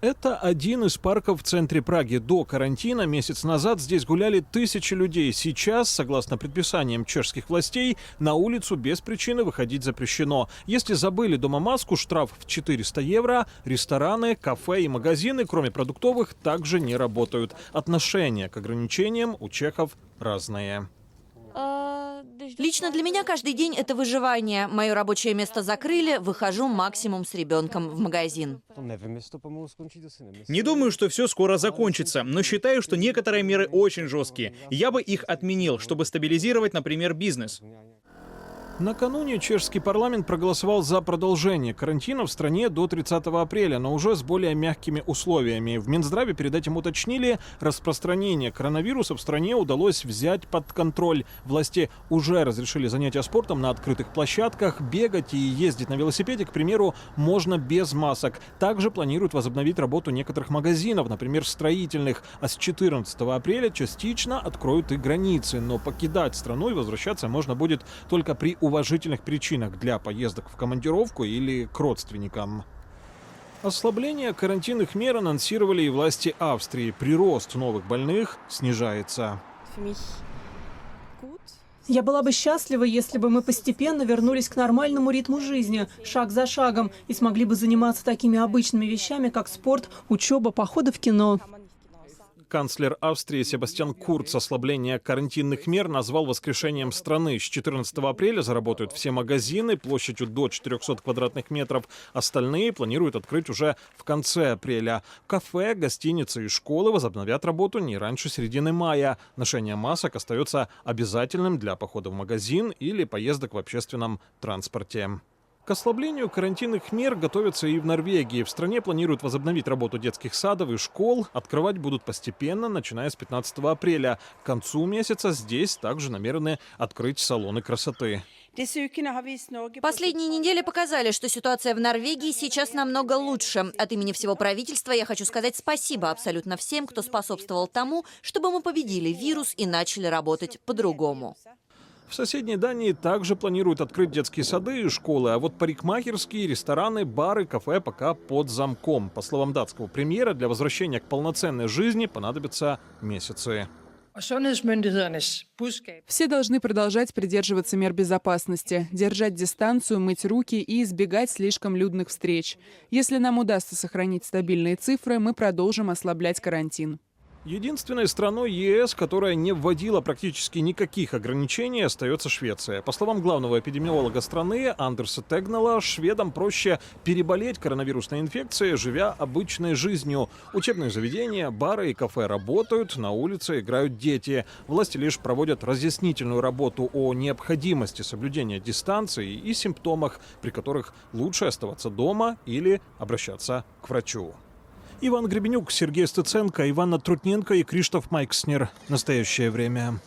Это один из парков в центре Праги. До карантина месяц назад здесь гуляли тысячи людей. Сейчас, согласно предписаниям чешских властей, на улицу без причины выходить запрещено. Если забыли дома маску, штраф в 400 евро. Рестораны, кафе и магазины, кроме продуктовых, также не работают. Отношение к ограничениям у чехов разное. Лично для меня каждый день это выживание. Мое рабочее место закрыли, выхожу максимум с ребенком в магазин. Не думаю, что все скоро закончится, но считаю, что некоторые меры очень жесткие. Я бы их отменил, чтобы стабилизировать, например, бизнес. Накануне чешский парламент проголосовал за продолжение карантина в стране до 30 апреля, но уже с более мягкими условиями. В Минздраве перед этим уточнили, распространение коронавируса в стране удалось взять под контроль. Власти уже разрешили занятия спортом на открытых площадках, бегать и ездить на велосипеде, к примеру, можно без масок. Также планируют возобновить работу некоторых магазинов, например, строительных. А с 14 апреля частично откроют и границы, но покидать страну и возвращаться можно будет только при уважительных причинах для поездок в командировку или к родственникам. Ослабление карантинных мер анонсировали и власти Австрии. Прирост новых больных снижается. Я была бы счастлива, если бы мы постепенно вернулись к нормальному ритму жизни, шаг за шагом, и смогли бы заниматься такими обычными вещами, как спорт, учеба, походы в кино. Канцлер Австрии Себастьян Курц ослабление карантинных мер назвал воскрешением страны. С 14 апреля заработают все магазины площадью до 400 квадратных метров. Остальные планируют открыть уже в конце апреля. Кафе, гостиницы и школы возобновят работу не раньше середины мая. Ношение масок остается обязательным для похода в магазин или поездок в общественном транспорте. К ослаблению карантинных мер готовятся и в Норвегии. В стране планируют возобновить работу детских садов и школ. Открывать будут постепенно, начиная с 15 апреля. К концу месяца здесь также намерены открыть салоны красоты. Последние недели показали, что ситуация в Норвегии сейчас намного лучше. От имени всего правительства я хочу сказать спасибо абсолютно всем, кто способствовал тому, чтобы мы победили вирус и начали работать по-другому. В соседней Дании также планируют открыть детские сады и школы, а вот парикмахерские, рестораны, бары, кафе пока под замком. По словам датского премьера, для возвращения к полноценной жизни понадобятся месяцы. Все должны продолжать придерживаться мер безопасности, держать дистанцию, мыть руки и избегать слишком людных встреч. Если нам удастся сохранить стабильные цифры, мы продолжим ослаблять карантин. Единственной страной ЕС, которая не вводила практически никаких ограничений, остается Швеция. По словам главного эпидемиолога страны Андерса Тегнала, шведам проще переболеть коронавирусной инфекцией, живя обычной жизнью. Учебные заведения, бары и кафе работают, на улице играют дети. Власти лишь проводят разъяснительную работу о необходимости соблюдения дистанции и симптомах, при которых лучше оставаться дома или обращаться к врачу. Иван Гребенюк, Сергей Стыценко, Иванна Трутненко и Криштоф Майкснер. Настоящее время.